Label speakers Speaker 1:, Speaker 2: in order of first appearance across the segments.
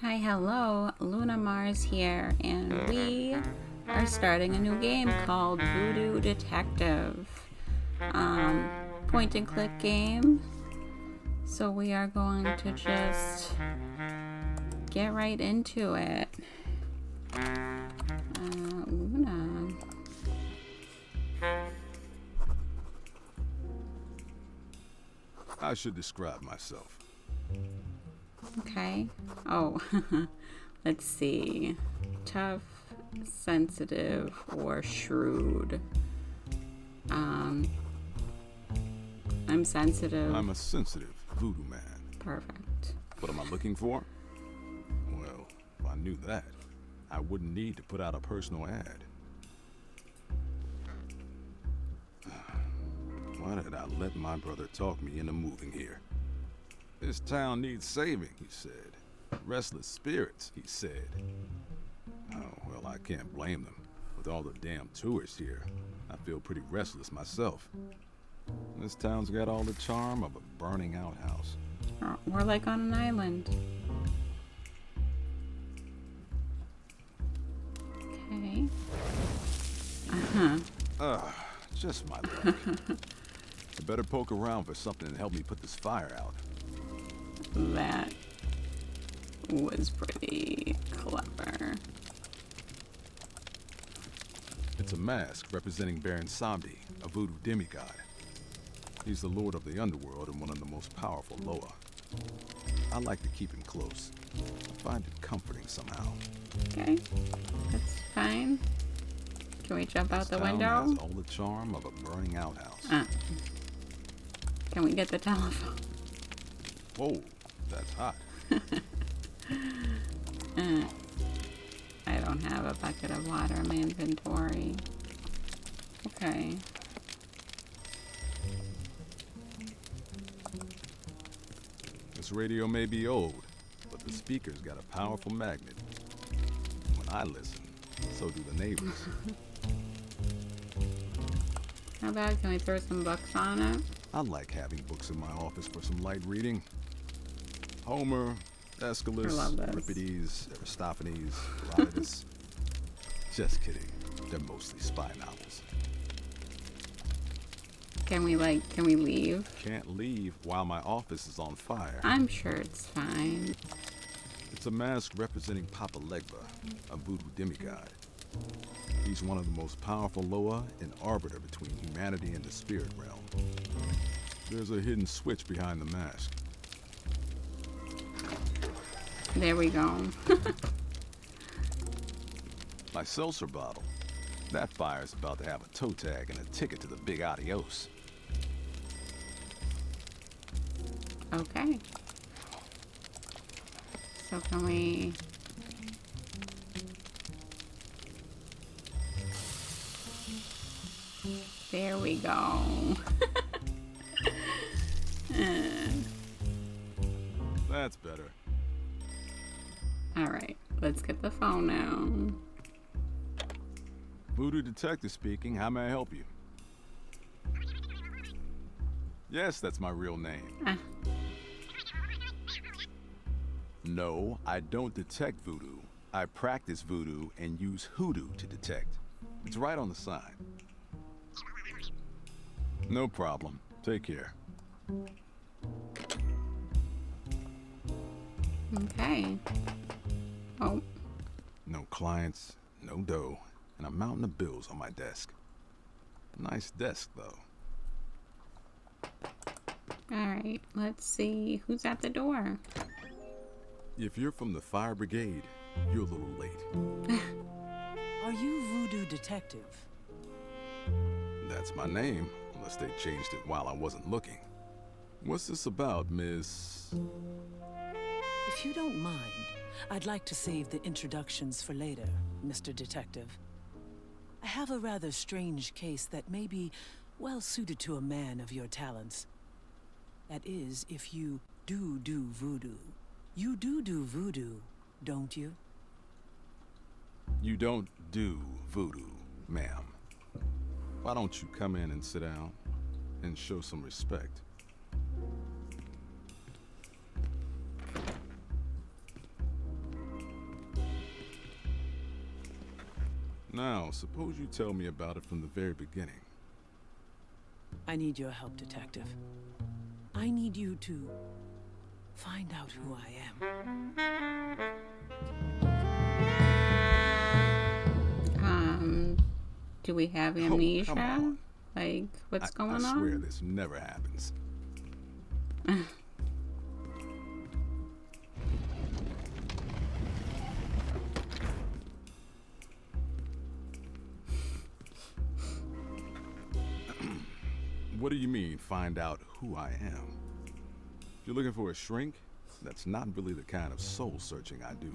Speaker 1: Hi, hello, Luna Mars here, and we are starting a new game called Voodoo Detective. Point and click game. So we are going to just get right into it. Luna.
Speaker 2: I should describe myself.
Speaker 1: Okay. Oh, let's see. Tough, sensitive, or shrewd. I'm sensitive.
Speaker 2: I'm a sensitive voodoo man.
Speaker 1: Perfect.
Speaker 2: What am I looking for? Well, if I knew that, I wouldn't need to put out a personal ad. Why did I let my brother talk me into moving here? This town needs saving, he said. Restless spirits, he said. Oh, well, I can't blame them. With all the damn tourists here, I feel pretty restless myself. This town's got all the charm of a burning outhouse.
Speaker 1: We're like on an island. Okay.
Speaker 2: Just my luck. I better poke around for something to help me put this fire out.
Speaker 1: That was pretty clever.
Speaker 2: It's a mask representing Baron Samedi, a voodoo demigod. He's the lord of the underworld and one of the most powerful Loa. I like to keep him close. I find it comforting somehow.
Speaker 1: Okay, that's fine. Can we jump out the window?
Speaker 2: Has all the charm of a burning outhouse.
Speaker 1: Can we get the telephone?
Speaker 2: Whoa, that's hot.
Speaker 1: I don't have a bucket of water in my inventory. Okay.
Speaker 2: This radio may be old, but the speaker's got a powerful magnet. When I listen, so do the neighbors.
Speaker 1: How about, can we throw some books on it?
Speaker 2: I like having books in my office for some light reading. Homer, Aeschylus, Euripides, Aristophanes, Herodotus. Just kidding. They're mostly spy novels.
Speaker 1: Can we leave?
Speaker 2: Can't leave while my office is on fire.
Speaker 1: I'm sure it's fine.
Speaker 2: It's a mask representing Papa Legba, a voodoo demigod. He's one of the most powerful Loa and arbiter between humanity and the spirit realm. There's a hidden switch behind the mask.
Speaker 1: There we go.
Speaker 2: My seltzer bottle. That fire's about to have a toe tag and a ticket to the big adios.
Speaker 1: Okay. So can we... There we go.
Speaker 2: That's better.
Speaker 1: All right, let's get the phone now.
Speaker 2: Voodoo Detective speaking. How may I help you? Yes, that's my real name. No, I don't detect voodoo. I practice voodoo and use hoodoo to detect. It's right on the sign. No problem. Take care.
Speaker 1: Okay. Oh.
Speaker 2: No clients, no dough, and a mountain of bills on my desk. Nice desk, though.
Speaker 1: All right, let's see who's at the door.
Speaker 2: If you're from the fire brigade, you're a little late.
Speaker 3: Are you Voodoo Detective?
Speaker 2: That's my name, unless they changed it while I wasn't looking. What's this about, Miss...
Speaker 3: If you don't mind, I'd like to save the introductions for later, Mr. Detective. I have a rather strange case that may be well suited to a man of your talents. That is, if you do voodoo. You do voodoo, don't you?
Speaker 2: You don't do voodoo, ma'am. Why don't you come in and sit down and show some respect? Now, suppose you tell me about it from the very beginning.
Speaker 3: I need your help, Detective. I need you to find out who I
Speaker 1: Um, do we have
Speaker 2: Oh, come
Speaker 1: amnesia?
Speaker 2: on.
Speaker 1: Like, what's going
Speaker 2: I swear
Speaker 1: on?
Speaker 2: this never happens. What do you mean, find out who I am? If you're looking for a shrink, that's not really the kind of soul searching I do.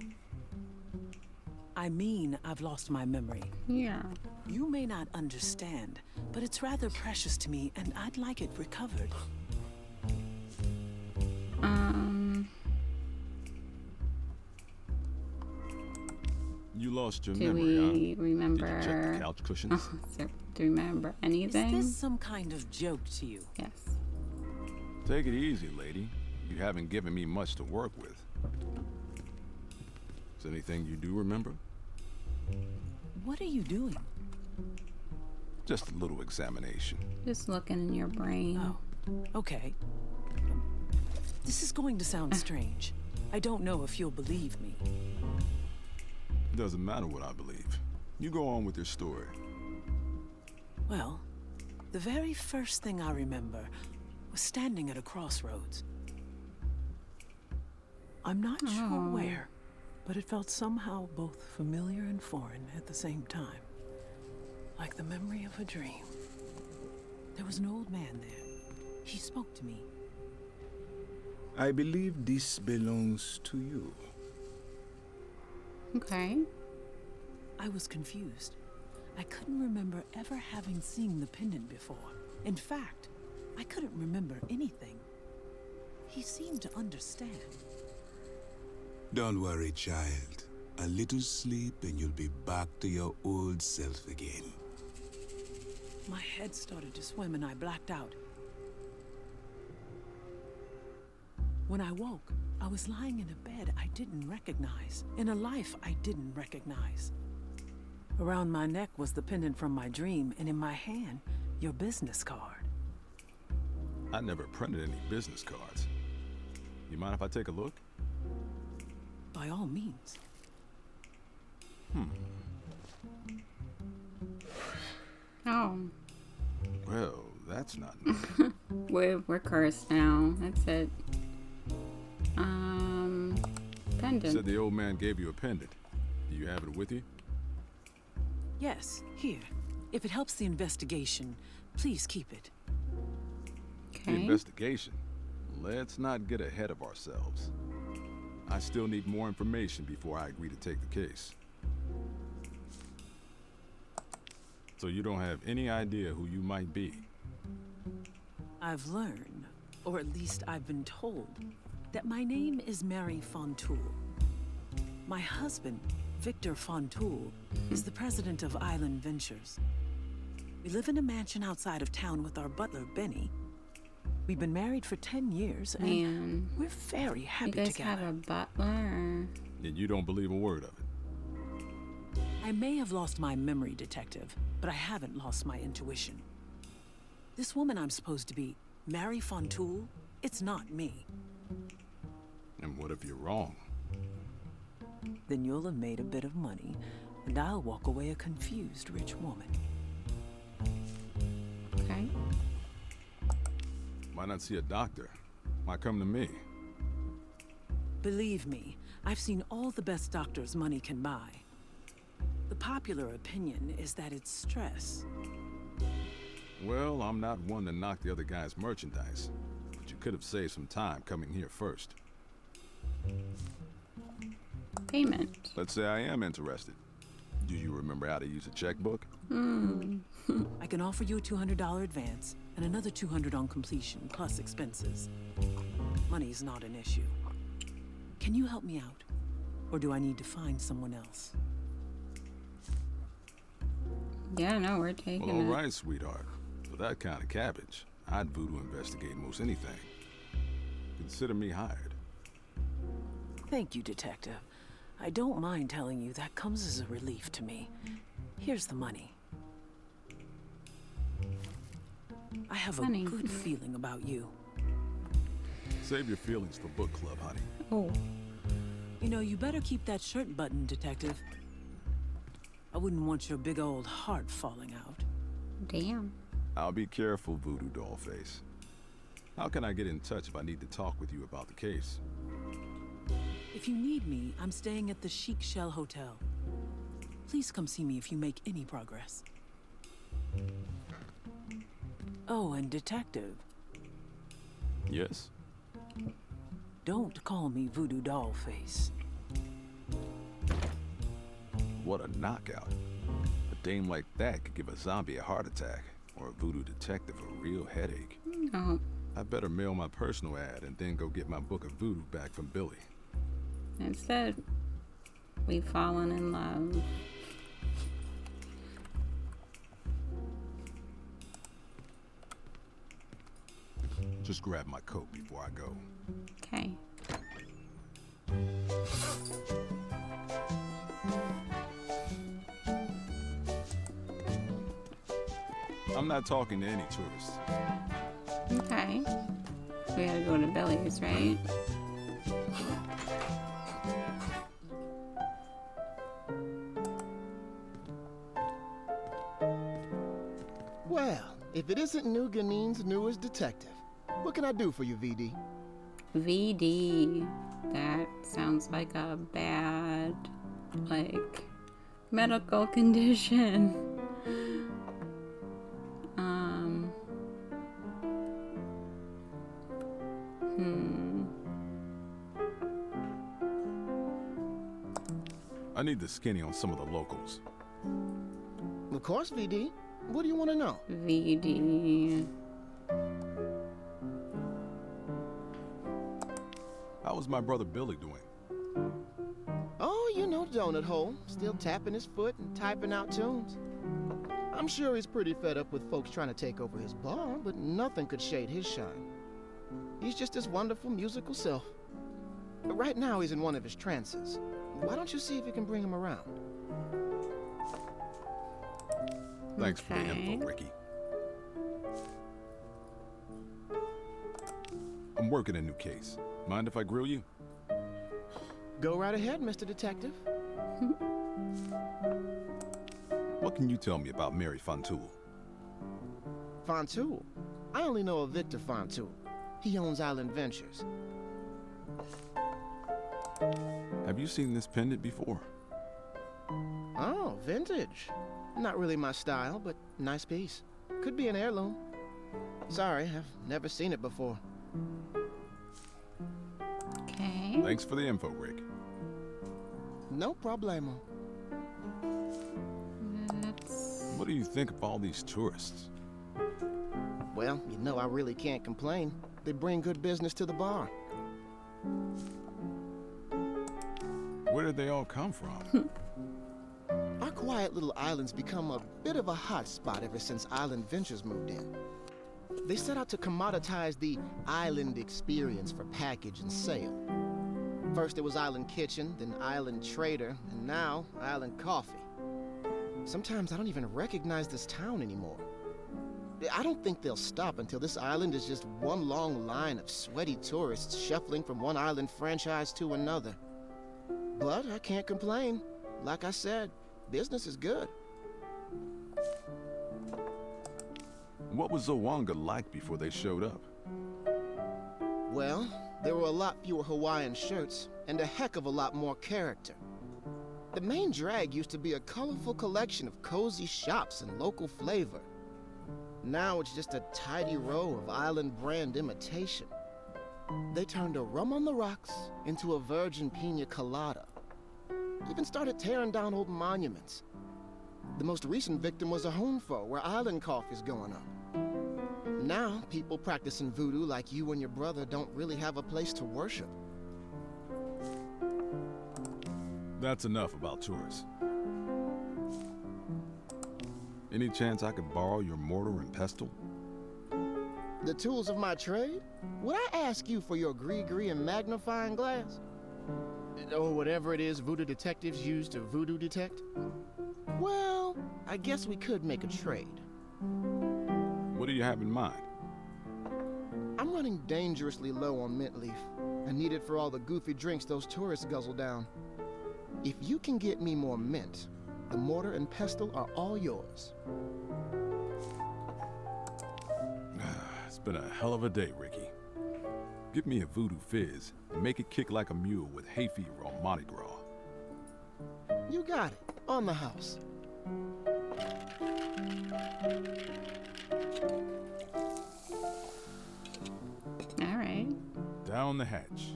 Speaker 3: I mean, I've lost my memory.
Speaker 1: Yeah.
Speaker 3: You may not understand, but it's rather precious to me, and I'd like it recovered.
Speaker 2: You lost your
Speaker 1: Do
Speaker 2: memory, huh?
Speaker 1: we remember?
Speaker 2: Did you check the couch cushions?
Speaker 1: Do you remember anything?
Speaker 3: Is this some kind of joke to you?
Speaker 1: Yes.
Speaker 2: Take it easy, lady. You haven't given me much to work with. Is there anything you do remember?
Speaker 3: What are you doing?
Speaker 2: Just a little examination.
Speaker 1: Just looking in your brain.
Speaker 3: Oh, okay. This is going to sound strange. I don't know if you'll believe me.
Speaker 2: It doesn't matter what I believe. You go on with your story.
Speaker 3: Well, the very first thing I remember was standing at a crossroads. I'm not sure where, but it felt somehow both familiar and foreign at the same time. Like the memory of a dream. There was an old man there. He spoke to me.
Speaker 4: I believe this belongs to you.
Speaker 1: Okay.
Speaker 3: I was confused. I couldn't remember ever having seen the pendant before. In fact, I couldn't remember anything. He seemed to understand.
Speaker 4: Don't worry, child. A little sleep and you'll be back to your old self again.
Speaker 3: My head started to swim and I blacked out. When I woke, I was lying in a bed I didn't recognize, in a life I didn't recognize. Around my neck was the pendant from my dream, and in my hand, your business card.
Speaker 2: I never printed any business cards. You mind if I take a look?
Speaker 3: By all means.
Speaker 1: Oh,
Speaker 2: Well, that's not new.
Speaker 1: we're cursed now. That's it. Pendant.
Speaker 2: Said the old man gave you a pendant. Do you have it with you?
Speaker 3: Yes, here. If it helps the investigation, please keep it.
Speaker 2: The
Speaker 1: Okay.
Speaker 2: investigation. Let's not get ahead of ourselves. I still need more information before I agree to take the case. So you don't have any idea who you might be?
Speaker 3: I've learned, or at least I've been told, that my name is Mary Fontoul. My husband, Victor Fontoul, is the president of Island Ventures. We live in a mansion outside of town with our butler, Benny. We've been married for 10 years, and
Speaker 1: Man,
Speaker 3: we're very
Speaker 1: you
Speaker 3: happy
Speaker 1: guys
Speaker 3: together.
Speaker 1: have a butler.
Speaker 2: And you don't believe a word of it?
Speaker 3: I may have lost my memory, Detective, but I haven't lost my intuition. This woman I'm supposed to be, Mary Fontoul, it's not me.
Speaker 2: And what if you're wrong?
Speaker 3: Then you'll have made a bit of money, and I'll walk away a confused rich woman.
Speaker 1: Okay.
Speaker 2: Why not see a doctor? Why come to me?
Speaker 3: Believe me, I've seen all the best doctors money can buy. The popular opinion is that it's stress.
Speaker 2: Well, I'm not one to knock the other guy's merchandise, but you could have saved some time coming here first.
Speaker 1: Payment.
Speaker 2: Let's say I am interested. Do you remember how to use a checkbook?
Speaker 3: I can offer you a $200 advance and another $200 on completion, plus expenses. Money's not an issue. Can you help me out? Or do I need to find someone else?
Speaker 1: Yeah, no, we're taking
Speaker 2: Well, all
Speaker 1: it.
Speaker 2: right, sweetheart. For that kind of cabbage, I'd voodoo investigate most anything. Consider me hired.
Speaker 3: Thank you, Detective. I don't mind telling you that comes as a relief to me. Here's the money. I have a
Speaker 1: Honey.
Speaker 3: good feeling about you.
Speaker 2: Save your feelings for book club, honey.
Speaker 1: Oh,
Speaker 3: You know, you better keep that shirt buttoned, Detective. I wouldn't want your big old heart falling out.
Speaker 1: damn.
Speaker 2: I'll be careful, Voodoo Dollface. How can I get in touch if I need to talk with you about the case?
Speaker 3: If you need me, I'm staying at the Chic Shell Hotel. Please come see me if you make any progress. Oh, and Detective,
Speaker 2: Yes?
Speaker 3: don't call me Voodoo Dollface.
Speaker 2: What a knockout. A dame like that could give a zombie a heart attack, or a voodoo detective a real headache.
Speaker 1: Oh,
Speaker 2: I better mail my personal ad and then go get my book of voodoo back from Billy.
Speaker 1: instead, we've fallen in love.
Speaker 2: Just grab my coat before I go.
Speaker 1: Okay.
Speaker 2: I'm not talking to any tourists.
Speaker 1: Okay. We gotta go to Billy's, right?
Speaker 5: Well, if it isn't New Guinea's newest detective, what can I do for you, VD?
Speaker 1: VD. That sounds like a bad, like, medical condition.
Speaker 2: I need the skinny on some of the locals.
Speaker 5: Of course, VD. What do you want to know?
Speaker 1: VD.
Speaker 2: How was my brother Billy doing?
Speaker 5: Oh, you know Donut Hole. Still tapping his foot and typing out tunes. I'm sure he's pretty fed up with folks trying to take over his bar, but nothing could shade his shine. He's just his wonderful musical self. But right now he's in one of his trances. Why don't you see if you can bring him around?
Speaker 2: Thanks for the
Speaker 1: Okay.
Speaker 2: info, Ricky. I'm working a new case. Mind if I grill you?
Speaker 5: Go right ahead, Mr. Detective.
Speaker 2: What can you tell me about Mary Fontoul?
Speaker 5: Fontoul? I only know of Victor Fontoul. He owns Island Ventures.
Speaker 2: Have you seen this pendant before?
Speaker 5: Oh, vintage. Not really my style, but nice piece. Could be an heirloom. Sorry, I've never seen it before.
Speaker 1: Okay.
Speaker 2: Thanks for the info, Rick.
Speaker 5: No problemo.
Speaker 1: Let's...
Speaker 2: What do you think of all these tourists?
Speaker 5: Well, you know I really can't complain. They bring good business to the bar.
Speaker 2: Where did they all come from?
Speaker 5: Our quiet little island's become a bit of a hot spot ever since Island Ventures moved in. They set out to commoditize the island experience for package and sale. First it was Island Kitchen, then Island Trader, and now Island Coffee. Sometimes I don't even recognize this town anymore. I don't think they'll stop until this island is just one long line of sweaty tourists shuffling from one island franchise to another. But I can't complain. Like I said, business is good.
Speaker 2: What was Zawanga like before they showed up?
Speaker 5: Well, there were a lot fewer Hawaiian shirts and a heck of a lot more character. The main drag used to be a colorful collection of cozy shops and local flavor. Now it's just a tidy row of island brand imitation. They turned a rum on the rocks into a virgin pina colada. Even started tearing down old monuments. The most recent victim was a home foe where island coffee's going up. Now, people practicing voodoo like you and your brother don't really have a place to worship.
Speaker 2: That's enough about tourists. Any chance I could borrow your mortar and pestle?
Speaker 5: The tools of my trade? Would I ask you for your gree-gree and magnifying glass? or whatever it is voodoo detectives use to voodoo detect? Well, I guess we could make a trade.
Speaker 2: What do you have in mind?
Speaker 5: I'm running dangerously low on mint leaf. I need it for all the goofy drinks those tourists guzzle down. If you can get me more mint, the mortar and pestle are all yours.
Speaker 2: It's been a hell of a day, Ricky. Give me a voodoo fizz and make it kick like a mule with hay fever on Mardi Gras.
Speaker 5: You got it. On the house.
Speaker 1: All right.
Speaker 2: Down the hatch.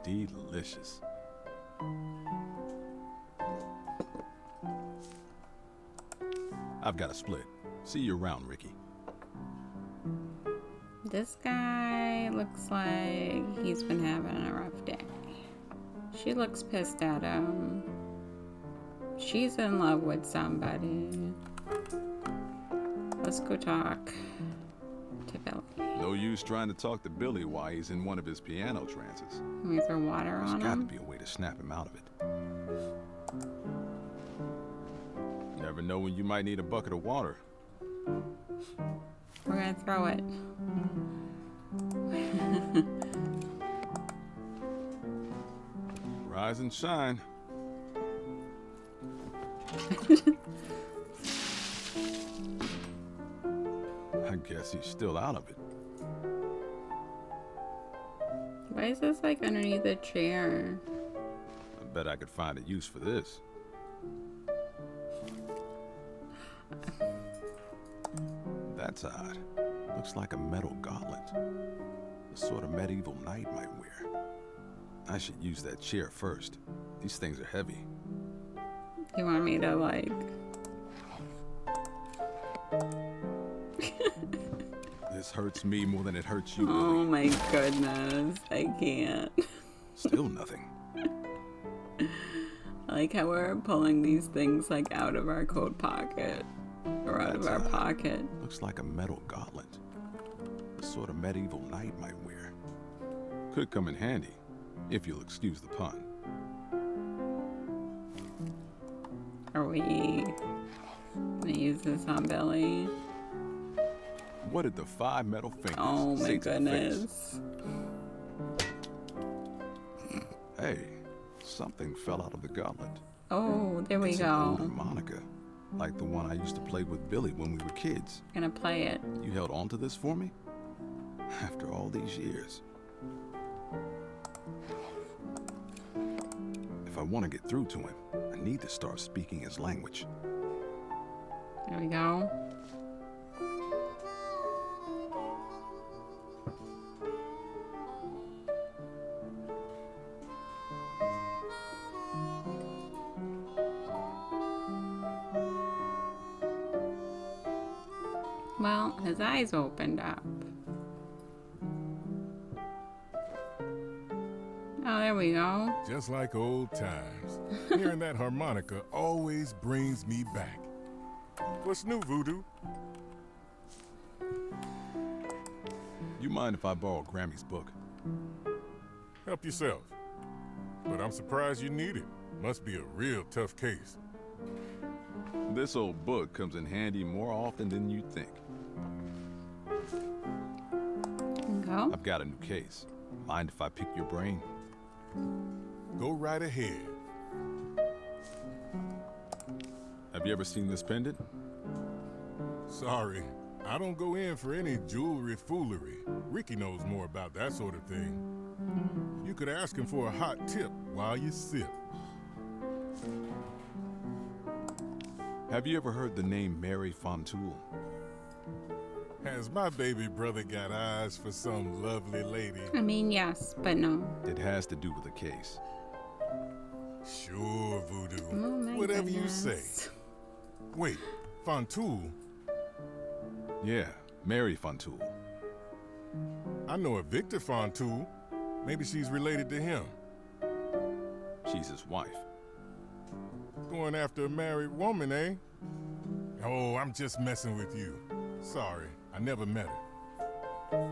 Speaker 2: Delicious. I've got a split. See you around, Ricky.
Speaker 1: This guy looks like he's been having a rough day. She looks pissed at him. She's in love with somebody. Let's go talk to Billy.
Speaker 2: No use trying to talk to Billy while he's in one of his piano trances.
Speaker 1: Can we throw water
Speaker 2: There's
Speaker 1: on
Speaker 2: got to
Speaker 1: him?
Speaker 2: be a way to snap him out of it. Never know when you might need a bucket of water.
Speaker 1: We're gonna throw it.
Speaker 2: Rise and shine. I guess he's still out of it.
Speaker 1: Why is this like underneath the chair?
Speaker 2: I bet I could find a use for this. That's odd. Looks like a metal gauntlet. The sort of medieval knight might wear. I should use that chair first. These things are heavy.
Speaker 1: You want me to like...
Speaker 2: This hurts me more than it hurts you,
Speaker 1: Oh
Speaker 2: Billy.
Speaker 1: my goodness, I can't.
Speaker 2: Still nothing.
Speaker 1: I like how we're pulling these things like out of our coat pocket. Or out of our pocket.
Speaker 2: Looks like a metal gauntlet. The sort of medieval knight might wear. Could come in handy, if you'll excuse the pun.
Speaker 1: Are we gonna use this on Billy?
Speaker 2: What did the 5 metal fingers
Speaker 1: Oh my
Speaker 2: say to the
Speaker 1: goodness.
Speaker 2: face? Hey, something fell out of the gauntlet.
Speaker 1: Oh, there we
Speaker 2: It's an old
Speaker 1: go.
Speaker 2: harmonica, like the one I used to play with Billy when we were kids.
Speaker 1: Gonna play it.
Speaker 2: You held on to this for me? After all these years. If I want to get through to him, I need to start speaking his language.
Speaker 1: There we go. Well, his eyes opened up. Oh, there we go.
Speaker 6: Just like old times. Hearing that harmonica always brings me back. What's new, Voodoo?
Speaker 2: You mind if I borrow Grammy's book?
Speaker 6: Help yourself. But I'm surprised you need it. Must be a real tough case.
Speaker 2: This old book comes in handy more often than you'd think.
Speaker 1: Go.
Speaker 2: I've got a new case. Mind if I pick your brain?
Speaker 6: Go right ahead.
Speaker 2: Have you ever seen this pendant?
Speaker 6: Sorry, I don't go in for any jewelry foolery. Ricky knows more about that sort of thing. You could ask him for a hot tip while you sip.
Speaker 2: Have you ever heard the name Mary Fontoul?
Speaker 6: Has my baby brother got eyes for some lovely lady?
Speaker 1: I mean, yes, but no.
Speaker 2: It has to do with the case.
Speaker 6: Sure, Voodoo.
Speaker 1: Oh my
Speaker 6: Whatever you
Speaker 1: goodness.
Speaker 6: say. Wait, Fontoul?
Speaker 2: Yeah, Mary Fontoul.
Speaker 6: I know a Victor Fontoul. Maybe she's related to him.
Speaker 2: She's his wife.
Speaker 6: Going after a married woman, eh? Oh, I'm just messing with you. Sorry, I never met her.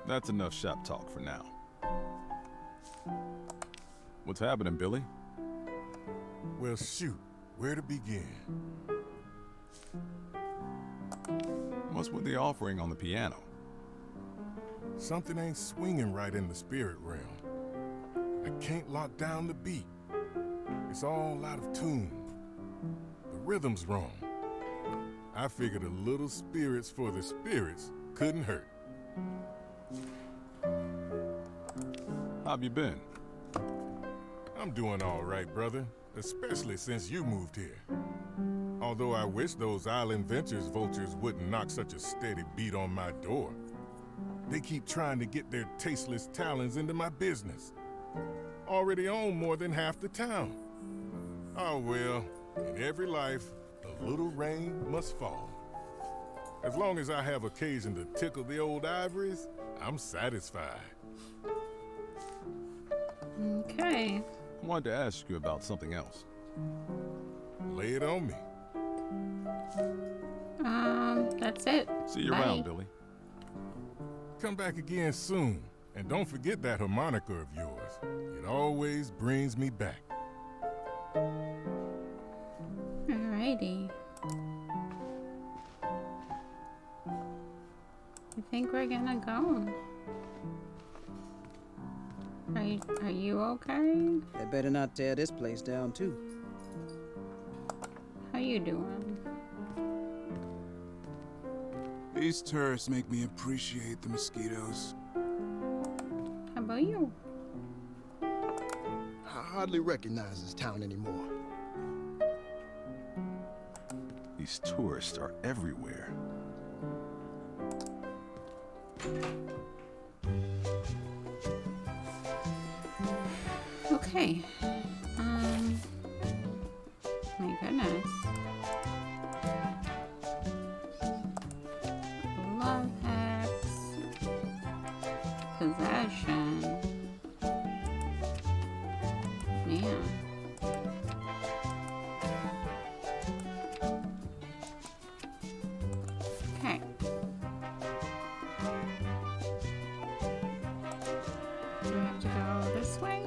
Speaker 2: That's enough shop talk for now. What's happening, Billy?
Speaker 6: Well, shoot, where to begin?
Speaker 2: What's with the offering on the piano?
Speaker 6: Something ain't swinging right in the spirit realm. I can't lock down the beat. It's all out of tune. The rhythm's wrong. I figured a little spirits for the spirits couldn't hurt.
Speaker 2: How have you been?
Speaker 6: I'm doing all right, brother, especially since you moved here. Although I wish those Island Ventures vultures wouldn't knock such a steady beat on my door. They keep trying to get their tasteless talons into my business. Already own more than half the town. Oh well, in every life, a little rain must fall. As long as I have occasion to tickle the old ivories, I'm satisfied.
Speaker 1: Okay.
Speaker 2: I wanted to ask you about something else.
Speaker 6: Lay it on me.
Speaker 1: That's it.
Speaker 2: See you
Speaker 1: Bye.
Speaker 2: around, Billy.
Speaker 6: Come back again soon. And don't forget that harmonica of yours. It always brings me back.
Speaker 1: Alrighty. I think we're gonna go. Are you okay?
Speaker 7: They better not tear this place down, too.
Speaker 1: How you doing?
Speaker 4: These tourists make me appreciate the mosquitoes.
Speaker 1: How about you?
Speaker 5: I hardly recognize this town anymore.
Speaker 2: These tourists are everywhere.
Speaker 1: Okay. My goodness. Love hacks. Possession. Man. Okay. Do we have to go this way?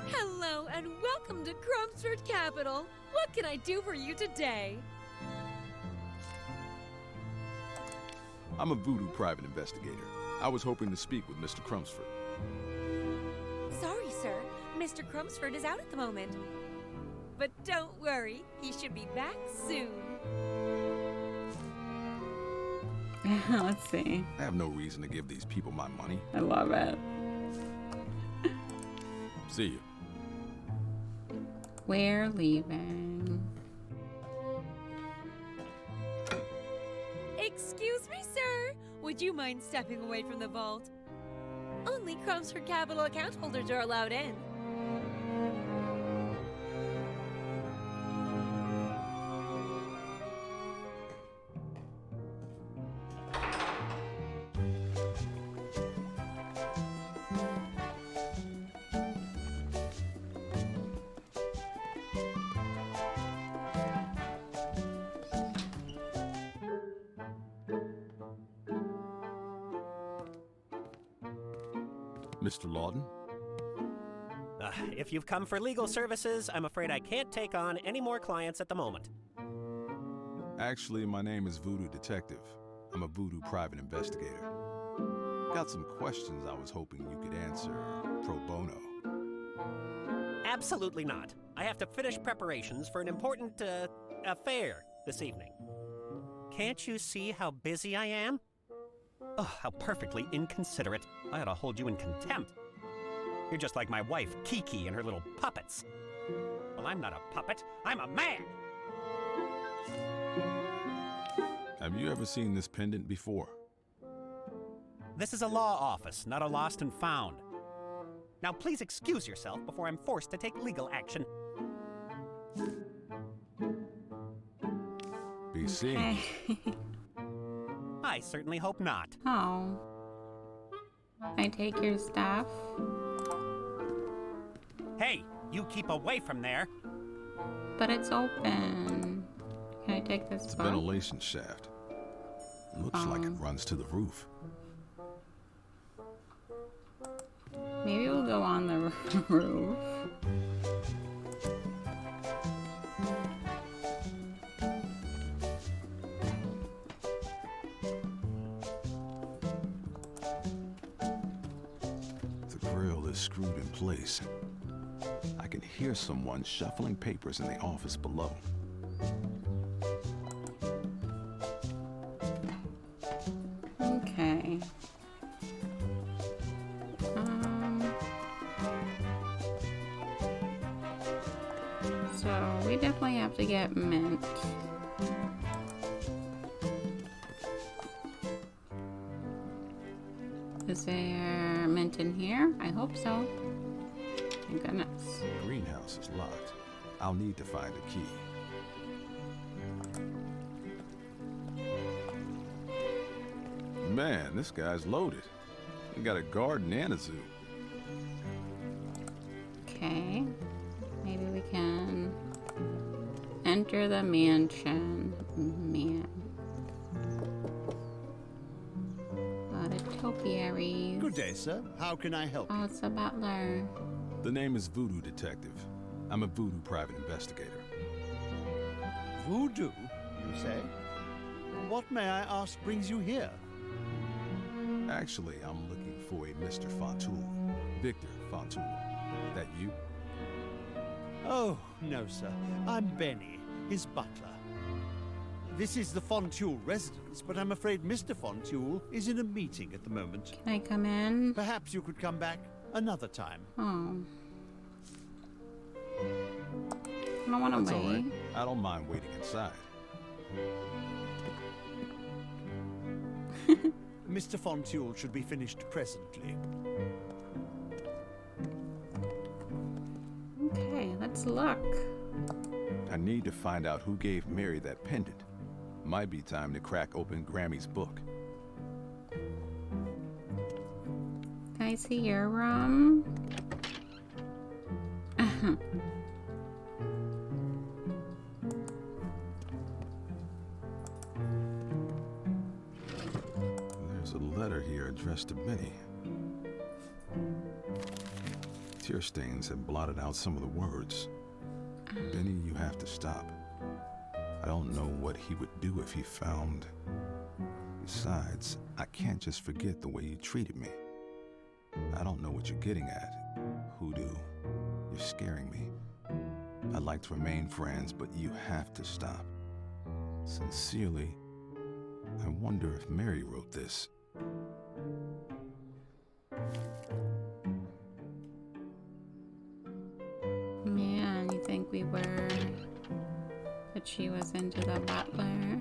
Speaker 8: Hello and welcome to Crumsford Capital. What can I do for you today?
Speaker 2: I'm a Voodoo private investigator. I was hoping to speak with Mr. Crumsford.
Speaker 8: Sorry, sir. Mr. Crumsford is out at the moment. But don't worry, he should be back soon.
Speaker 1: Let's see.
Speaker 2: I have no reason to give these people my money.
Speaker 1: I love it.
Speaker 2: See you.
Speaker 1: We're leaving.
Speaker 8: Excuse me, sir. Would you mind stepping away from the vault? Only Crumsford Capital account holders are allowed in.
Speaker 2: Mr. Lawton?
Speaker 9: If you've come for legal services, I'm afraid I can't take on any more clients at the moment.
Speaker 2: Actually, my name is Voodoo Detective. I'm a Voodoo private investigator. Got some questions I was hoping you could answer pro bono.
Speaker 9: Absolutely not. I have to finish preparations for an important, affair this evening. Can't you see how busy I am? Oh, how perfectly inconsiderate. I ought to hold you in contempt. You're just like my wife, Kiki, and her little puppets. Well, I'm not a puppet. I'm a man!
Speaker 2: Have you ever seen this pendant before?
Speaker 9: This is a law office, not a lost and found. Now, please excuse yourself before I'm forced to take legal action.
Speaker 2: Be seeing.
Speaker 9: I certainly hope not.
Speaker 1: Oh. Can I take your stuff?
Speaker 9: Hey, you keep away from there.
Speaker 1: But it's open. Can I take this
Speaker 2: It's a
Speaker 1: book?
Speaker 2: ventilation shaft. Looks like it runs to the roof.
Speaker 1: Maybe we'll go on the roof.
Speaker 2: The grill is screwed in place. I can hear someone shuffling papers in the office below.
Speaker 1: Okay. So we definitely have to get mint. Is there mint in here? I hope so. Thank goodness.
Speaker 2: The greenhouse is locked. I'll need to find a key. Man, this guy's loaded. He got a garden and a zoo.
Speaker 1: Okay. Maybe we can enter the mansion. Man. A lot of topiaries.
Speaker 10: Good day, sir. How can I help you?
Speaker 1: Oh, it's a butler.
Speaker 2: The name is Voodoo Detective. I'm a voodoo private investigator.
Speaker 10: Voodoo, you say? What, may I ask, brings you here?
Speaker 2: Actually, I'm looking for a Mr. Fontoul. Victor Fontoul. That you?
Speaker 10: Oh, no, sir. I'm Benny, his butler. This is the Fontoul residence, but I'm afraid Mr. Fontoul is in a meeting at the moment.
Speaker 1: Can I come in?
Speaker 10: Perhaps you could come back another time.
Speaker 1: Oh. I don't want to
Speaker 2: That's
Speaker 1: wait.
Speaker 2: all right. I don't mind waiting inside.
Speaker 10: Mr. Fontoul should be finished presently.
Speaker 1: Okay, let's look.
Speaker 2: I need to find out who gave Mary that pendant. Might be time to crack open Grammy's book.
Speaker 1: Can I see your room?
Speaker 2: There's a letter here addressed to Benny. Tear stains have blotted out some of the words. Benny, you have to stop. I don't know what he would do if he found... Besides, I can't just forget the way you treated me. I don't know what you're getting at, Hoodoo. You're scaring me. I'd like to remain friends, but you have to stop. Sincerely, I wonder if Mary wrote this.
Speaker 1: Man, you think we were... But she was into the butler.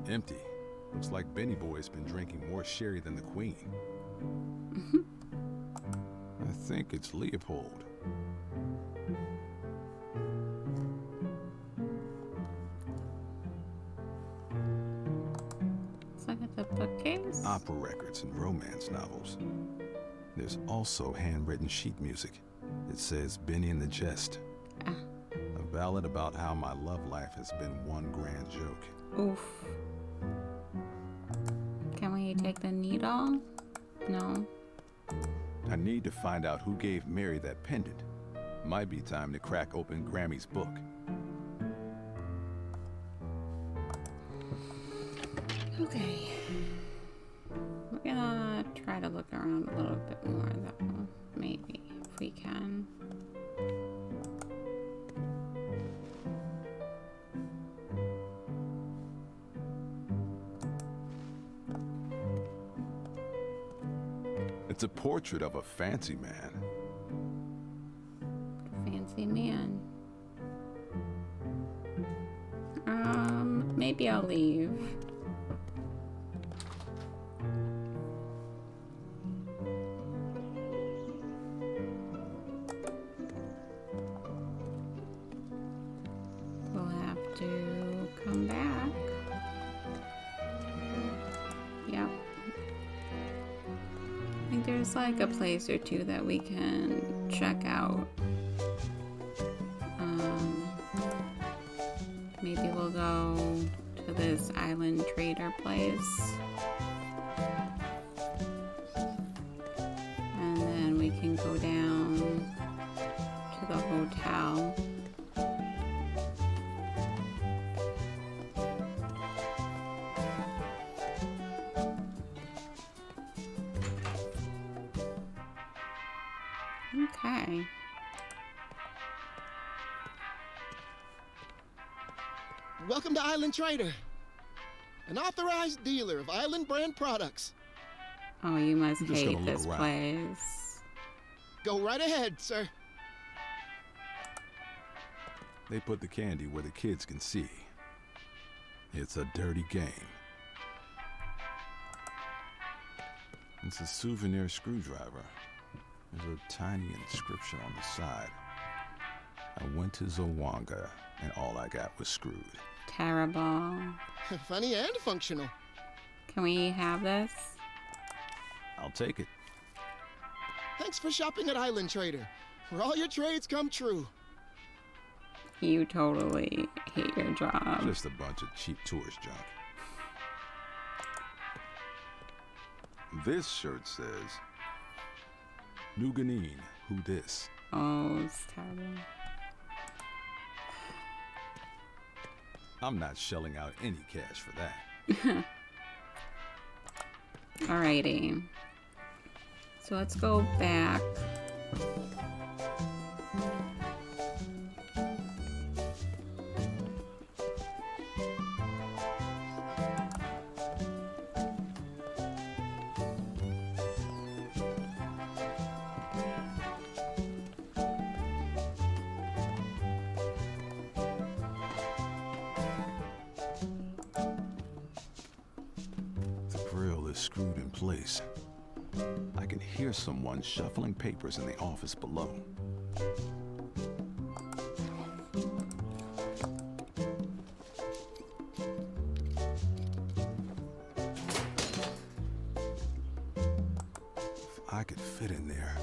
Speaker 2: Empty. Looks like Benny Boy's been drinking more sherry than the Queen. I think it's Leopold.
Speaker 1: Let's look at the bookcase.
Speaker 2: Opera records and romance novels. There's also handwritten sheet music. It says Benny and the Jest. A ballad about how my love life has been one grand joke.
Speaker 1: Oof. Can we take the needle? No.
Speaker 2: I need to find out who gave Mary that pendant. Might be time to crack open Grammy's book.
Speaker 1: Okay. We're gonna try to look around a little bit more though. Maybe, if we can.
Speaker 2: It's a portrait of a fancy man.
Speaker 1: Fancy man. Maybe I'll leave. We'll have to come There's like a place or two that we can check out. Maybe we'll go to this island trader place. And then we can go down to the hotel. Okay.
Speaker 5: Welcome to Island Trader, an authorized dealer of Island brand products.
Speaker 1: Oh, you must
Speaker 2: I'm just
Speaker 1: hate
Speaker 2: gonna look
Speaker 1: this
Speaker 2: around.
Speaker 1: place.
Speaker 5: Go right ahead, sir.
Speaker 2: They put the candy where the kids can see. It's a dirty game. It's a souvenir screwdriver. There's a tiny inscription on the side. I went to Zawanga, and all I got was screwed.
Speaker 1: Terrible.
Speaker 5: Funny and functional.
Speaker 1: Can we have this?
Speaker 2: I'll take it.
Speaker 5: Thanks for shopping at Island Trader, where all your trades come true.
Speaker 1: You totally hate your job.
Speaker 2: Just a bunch of cheap tourist junk. This shirt says, Nuganine, who dis?
Speaker 1: Oh, it's terrible.
Speaker 2: I'm not shelling out any cash for that.
Speaker 1: Alrighty. So let's go back.
Speaker 2: The grill is screwed in place. I can hear someone shuffling papers in the office below. If I could fit in there,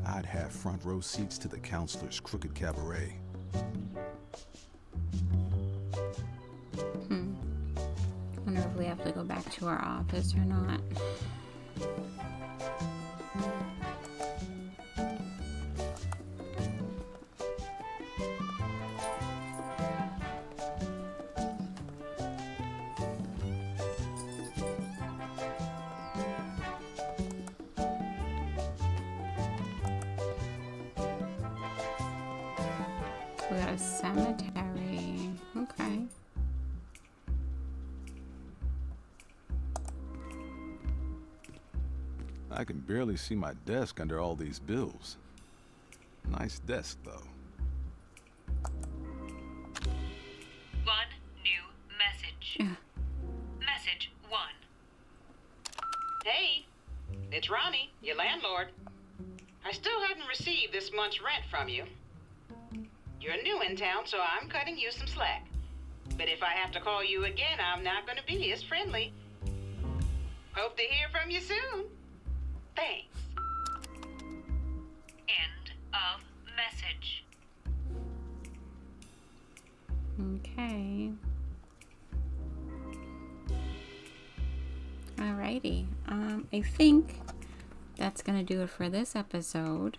Speaker 2: I'd have front row seats to the counselor's crooked cabaret.
Speaker 1: Wonder if we have to go back to our office or not. We got a cemetery. Okay.
Speaker 2: I can barely see my desk under all these bills. Nice desk, though.
Speaker 11: One new message. Message 1. Hey, it's Ronnie, your landlord. I still hadn't received this month's rent from you. You're new in town, so I'm cutting you some slack. But if I have to call you again, I'm not going to be as friendly. Hope to hear from you soon. Thanks. End of message.
Speaker 1: Okay. Alrighty. I think that's gonna do it for this episode.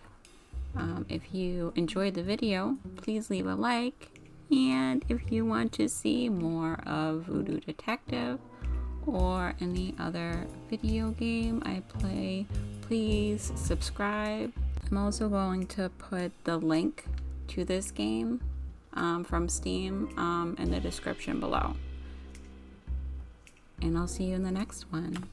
Speaker 1: If you enjoyed the video, please leave a like. And if you want to see more of Voodoo Detective or any other video game I play, please subscribe. I'm also going to put the link to this game from Steam in the description below. And I'll see you in the next one.